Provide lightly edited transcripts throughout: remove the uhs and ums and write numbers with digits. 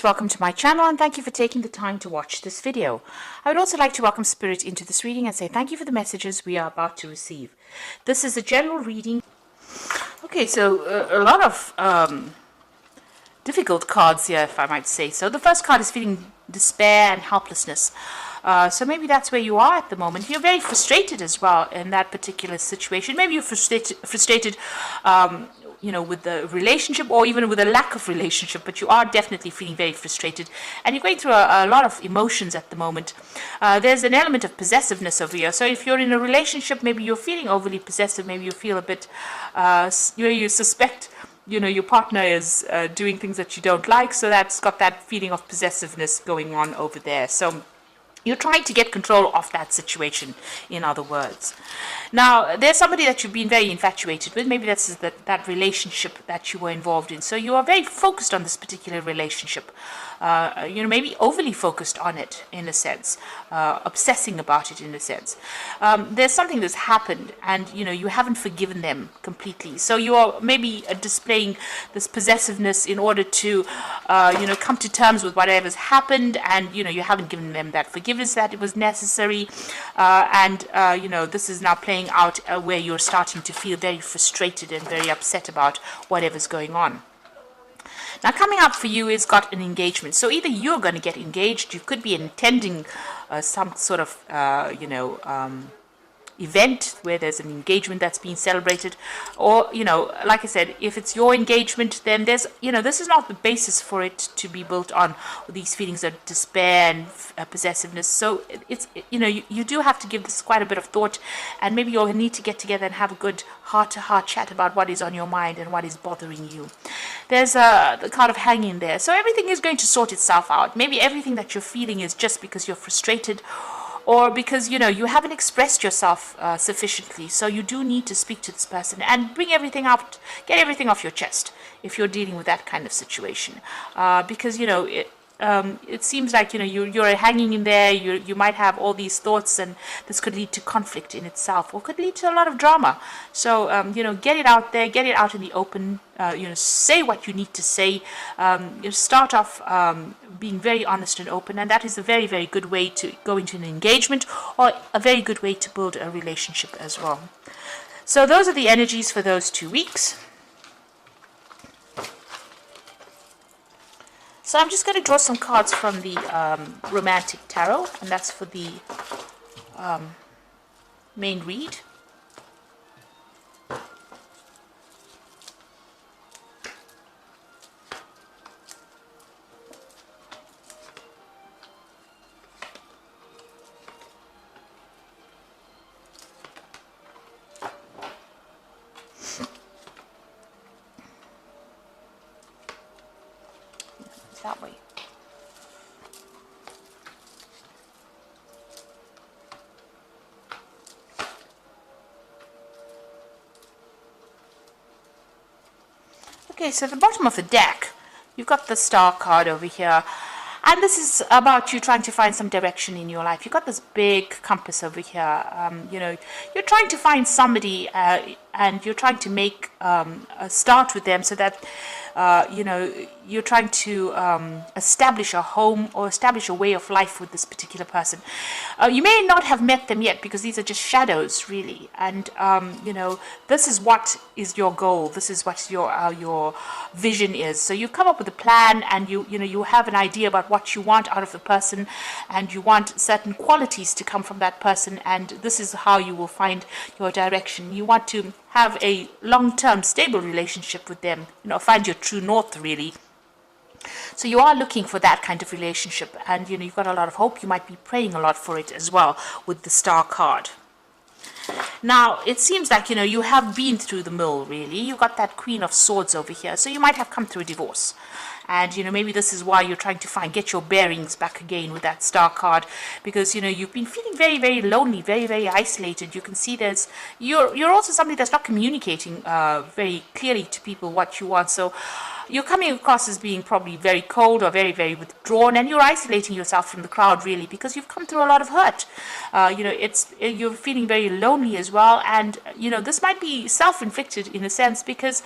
welcome to my channel and thank you for taking the time to watch this video. I would also like to welcome Spirit into this reading and say thank you for the messages we are about to receive. This is a general reading. Okay, so a lot of difficult cards here, if I might say so. The first card is feeling despair and helplessness. So maybe that's where you are at the moment. You're very frustrated as well in that particular situation. Maybe you're frustrated with the relationship or even with a lack of relationship, but you are definitely feeling very frustrated and you're going through a lot of emotions at the moment. There's an element of possessiveness over here. So if you're in a relationship, maybe you're feeling overly possessive, maybe you feel a bit, you suspect your partner is doing things that you don't like, so that's got that feeling of possessiveness going on over there. So you're trying to get control of that situation, in other words. Now, there's somebody that you've been very infatuated with. Maybe that's that relationship that you were involved in. So you are very focused on this particular relationship. Maybe overly focused on it, in a sense. Obsessing about it, in a sense. There's something that's happened, and, you haven't forgiven them completely. So you are maybe displaying this possessiveness in order to, come to terms with whatever's happened, and, you haven't given them that forgiveness that it was necessary, this is now playing out where you're starting to feel very frustrated and very upset about whatever's going on. Now, coming up for you is got an engagement. So either you're going to get engaged, you could be attending some sort of, event where there's an engagement that's being celebrated, or like I said, if it's your engagement, then there's this is not the basis for it to be built on these feelings of despair and possessiveness. So it's you do have to give this quite a bit of thought, and maybe you'll need to get together and have a good heart-to-heart chat about what is on your mind and what is bothering you. There's the card of hanging there, so everything is going to sort itself out. Maybe everything that you're feeling is just because you're frustrated, or because you haven't expressed yourself sufficiently. So you do need to speak to this person and bring everything out, get everything off your chest if you're dealing with that kind of situation, because it seems like you're hanging in there. You might have all these thoughts, and this could lead to conflict in itself, or could lead to a lot of drama. So get it out there, get it out in the open. Say what you need to say. Start off being very honest and open, and that is a very, very good way to go into an engagement, or a very good way to build a relationship as well. So those are the energies for those 2 weeks. So I'm just going to draw some cards from the Romantic Tarot, and that's for the main read. That way. Okay, so at the bottom of the deck, you've got the Star card over here. And this is about you trying to find some direction in your life. You've got this big compass over here. You're trying to find somebody, and you're trying to make a start with them, so that you're trying to establish a home or establish a way of life with this particular person. You may not have met them yet, because these are just shadows, really. And this is what is your goal. This is what your vision is. So you've come up with a plan, and you have an idea about what you want out of the person, and you want certain qualities to come from that person, and this is how you will find your direction. You want to have a long-term stable relationship with them, find your true north, really. So you are looking for that kind of relationship, and you've got a lot of hope. You might be praying a lot for it as well with the Star card. Now, it seems like, you have been through the mill, really. You've got that Queen of Swords over here, so you might have come through a divorce. And, maybe this is why you're trying to get your bearings back again with that Star card, because, you've been feeling very, very lonely, very, very isolated. You can see you're also somebody that's not communicating very clearly to people what you want. So you're coming across as being probably very cold or very, very withdrawn, and you're isolating yourself from the crowd, really, because you've come through a lot of hurt. You're feeling very lonely as well, and this might be self-inflicted in a sense, because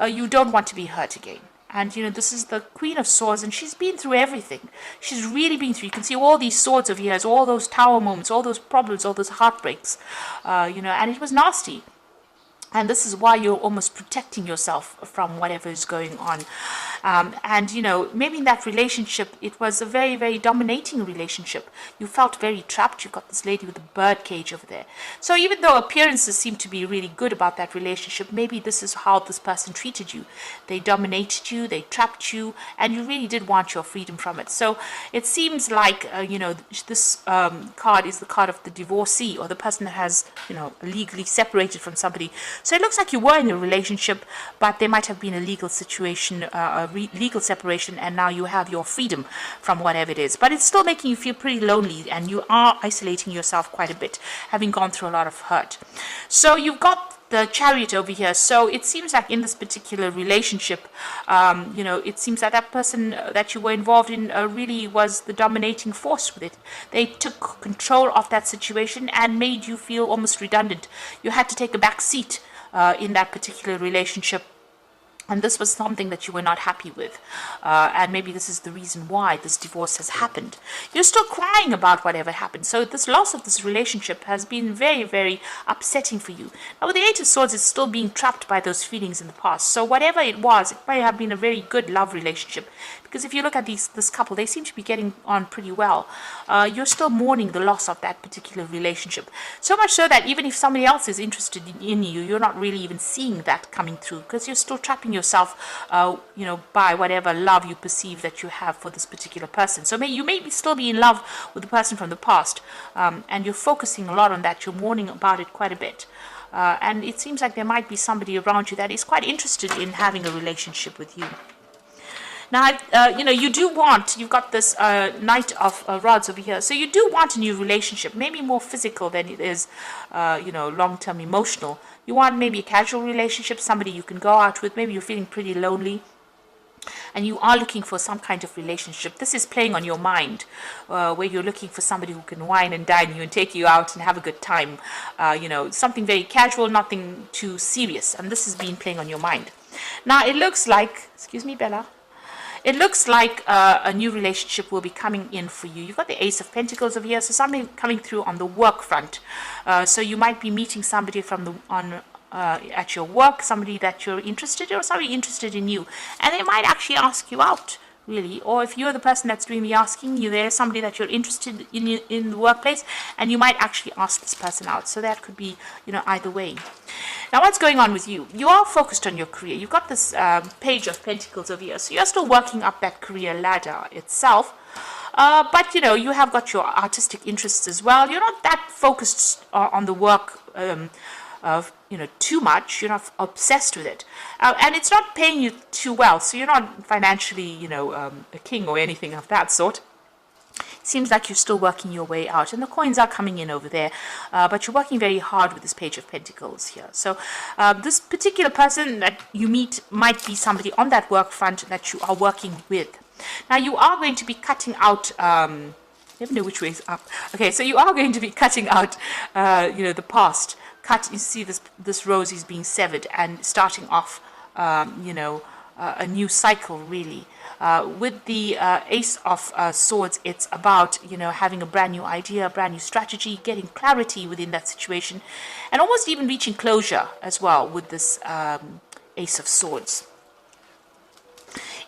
you don't want to be hurt again. And, this is the Queen of Swords, and she's been through everything. She's really been through. You can see all these swords over here, all those tower moments, all those problems, all those heartbreaks, and it was nasty. And this is why you're almost protecting yourself from whatever is going on. And, maybe in that relationship, it was a very, very dominating relationship. You felt very trapped. You've got this lady with a bird cage over there. So even though appearances seem to be really good about that relationship, maybe this is how this person treated you. They dominated you, they trapped you, and you really did want your freedom from it. So it seems like, this card is the card of the divorcee, or the person that has, legally separated from somebody. So it looks like you were in a relationship, but there might have been a legal situation, legal separation, and now you have your freedom from whatever it is. But it's still making you feel pretty lonely, and you are isolating yourself quite a bit, having gone through a lot of hurt. So you've got the Chariot over here. So it seems like in this particular relationship, it seems that that person that you were involved in really was the dominating force with it. They took control of that situation and made you feel almost redundant. You had to take a back seat in that particular relationship. And this was something that you were not happy with. And maybe this is the reason why this divorce has happened. You're still crying about whatever happened. So this loss of this relationship has been very, very upsetting for you. Now with the Eight of Swords, it's still being trapped by those feelings in the past. So whatever it was, it might have been a very good love relationship. Because if you look at this couple, they seem to be getting on pretty well. You're still mourning the loss of that particular relationship. So much so that even if somebody else is interested in you, you're not really even seeing that coming through. Because you're still trapping yourself, by whatever love you perceive that you have for this particular person. So you may still be in love with the person from the past, and you're focusing a lot on that. You're mourning about it quite a bit. And it seems like there might be somebody around you that is quite interested in having a relationship with you. Now, you do want, you've got this Knight of Rods over here, so you do want a new relationship, maybe more physical than it is, long-term emotional. You want maybe a casual relationship, somebody you can go out with, maybe you're feeling pretty lonely, and you are looking for some kind of relationship. This is playing on your mind, where you're looking for somebody who can wine and dine you and take you out and have a good time. Something very casual, nothing too serious, and this has been playing on your mind. Now, it looks like, excuse me, Bella. It looks like a new relationship will be coming in for you. You've got the Ace of Pentacles over here, so something coming through on the work front. So you might be meeting somebody at your work, somebody that you're interested in, or somebody interested in you. And they might actually ask you out, really. Or if you're the person that's doing the asking, there's somebody that you're interested in the workplace, and you might actually ask this person out. So that could be, either way. Now, what's going on with you? You are focused on your career. You've got this Page of Pentacles over here. So you're still working up that career ladder itself. But, you have got your artistic interests as well. You're not that focused on the work too much. You're not obsessed with it. And it's not paying you too well. So you're not financially, a king or anything of that sort. Seems like you're still working your way out, and the coins are coming in over there, but you're working very hard with this Page of Pentacles here. So this particular person that you meet might be somebody on that work front that you are working with. Now, you are going to be cutting out, never know which way is up. Okay, so you are going to be cutting out, the past. You see this rose is being severed and starting off, a new cycle, really. With the Ace of Swords, it's about, having a brand new idea, a brand new strategy, getting clarity within that situation, and almost even reaching closure as well with this Ace of Swords.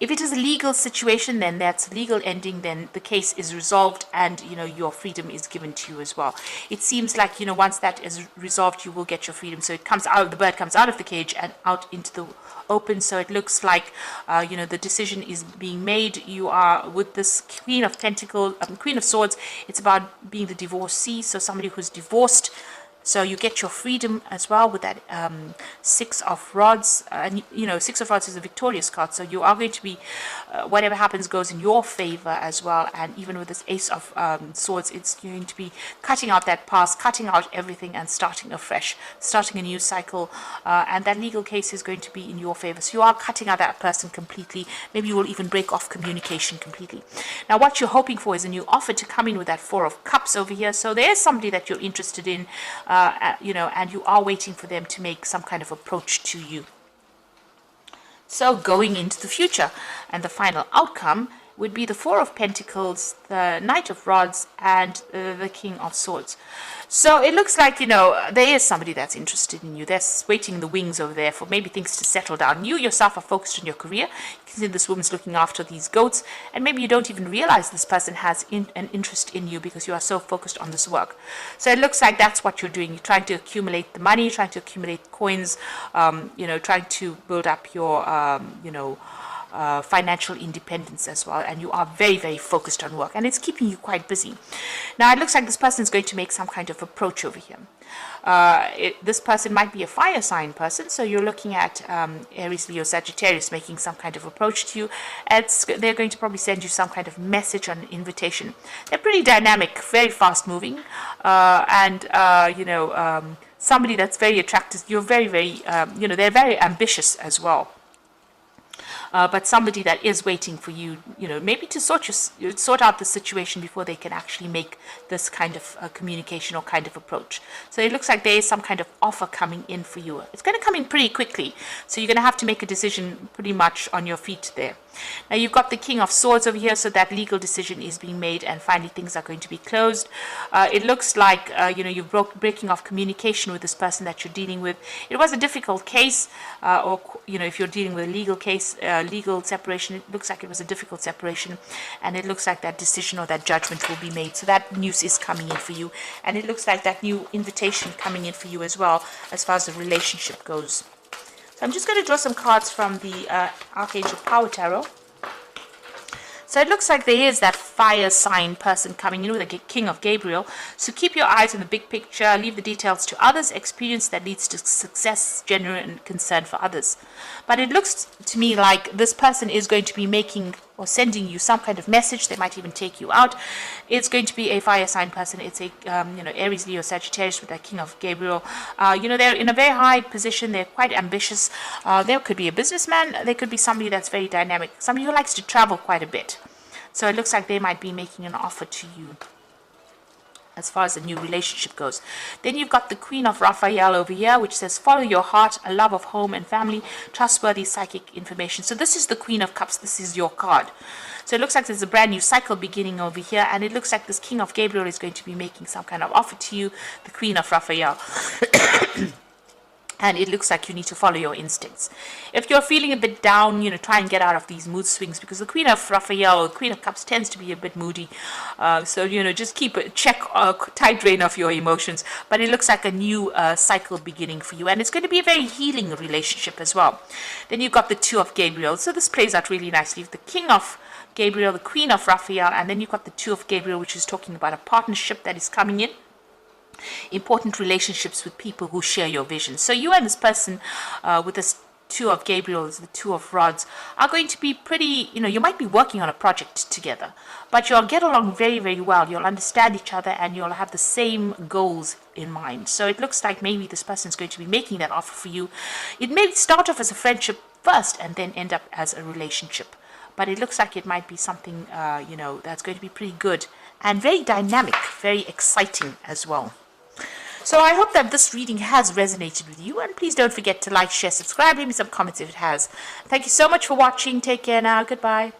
If it is a legal situation, then that's a legal ending, then the case is resolved and, your freedom is given to you as well. It seems like, once that is resolved, you will get your freedom. So the bird comes out of the cage and out into the open. So it looks like, the decision is being made. You are with this Queen of Swords. It's about being the divorcee. So somebody who's divorced. So you get your freedom as well with that Six of Rods. And, Six of Rods is a victorious card. So you are going to be, whatever happens goes in your favor as well. And even with this Ace of Swords, it's going to be cutting out that past, cutting out everything and starting afresh, starting a new cycle. And that legal case is going to be in your favor. So you are cutting out that person completely. Maybe you will even break off communication completely. Now, what you're hoping for is a new offer to come in with that Four of Cups over here. So there's somebody that you're interested in. And you are waiting for them to make some kind of approach to you. So going into the future, and the final outcome would be the Four of Pentacles, the Knight of Rods, and the King of Swords. So it looks like, there is somebody that's interested in you. They're waiting in the wings over there for maybe things to settle down. You yourself are focused on your career. You can see this woman's looking after these goats, and maybe you don't even realize this person has an interest in you because you are so focused on this work. So it looks like that's what you're doing. You're trying to accumulate the money, trying to accumulate coins, trying to build up your, financial independence as well, and you are very, very focused on work, and it's keeping you quite busy. Now it looks like this person is going to make some kind of approach over here. This person might be a fire sign person, so you're looking at Aries, Leo, Sagittarius making some kind of approach to you. They're going to probably send you some kind of message or an invitation. They're pretty dynamic, very fast moving, somebody that's very attractive. You're very, very, they're very ambitious as well. But somebody that is waiting for you, maybe to sort out the situation before they can actually make this kind of communication or kind of approach. So it looks like there is some kind of offer coming in for you. It's going to come in pretty quickly, so you're going to have to make a decision pretty much on your feet there. Now you've got the King of Swords over here, so that legal decision is being made, and finally things are going to be closed. It looks like you're breaking off communication with this person that you're dealing with. It was a difficult case, or if you're dealing with a legal case, legal separation, it looks like it was a difficult separation, and it looks like that decision or that judgment will be made. So that news is coming in for you, and it looks like that new invitation coming in for you as well, as far as the relationship goes. So I'm just going to draw some cards from the Archangel Power Tarot. So it looks like there is that fire sign person coming in with the King of Gabriel. So keep your eyes on the big picture, leave the details to others, experience that leads to success, genuine concern for others. But it looks to me like this person is going to be making or sending you some kind of message. They might even take you out. It's going to be a fire sign person. It's a Aries, Leo, Sagittarius with that King of Gabriel. They're in a very high position. They're quite ambitious. There could be a businessman. They could be somebody that's very dynamic, somebody who likes to travel quite a bit. So it looks like they might be making an offer to you as far as the new relationship goes. Then you've got the Queen of Raphael over here, which says, follow your heart, a love of home and family, trustworthy psychic information. So this is the Queen of Cups. This is your card. So it looks like there's a brand new cycle beginning over here, and it looks like this King of Gabriel is going to be making some kind of offer to you, the Queen of Raphael. And it looks like you need to follow your instincts. If you're feeling a bit down, try and get out of these mood swings, because the Queen of Raphael, or the Queen of Cups, tends to be a bit moody. So, just keep a tight rein of your emotions. But it looks like a new cycle beginning for you. And it's going to be a very healing relationship as well. Then you've got the Two of Gabriel. So this plays out really nicely. The King of Gabriel, the Queen of Raphael, and then you've got the Two of Gabriel, which is talking about a partnership that is coming in. Important relationships with people who share your vision. So you and this person with this Two of Gabriel, the Two of Rods, are going to be pretty, you might be working on a project together, but you'll get along very, very well. You'll understand each other, and you'll have the same goals in mind. So it looks like maybe this person is going to be making that offer for you. It may start off as a friendship first and then end up as a relationship. But it looks like it might be something, that's going to be pretty good and very dynamic, very exciting as well. So I hope that this reading has resonated with you, and please don't forget to like, share, subscribe, leave me some comments if it has. Thank you so much for watching. Take care now. Goodbye.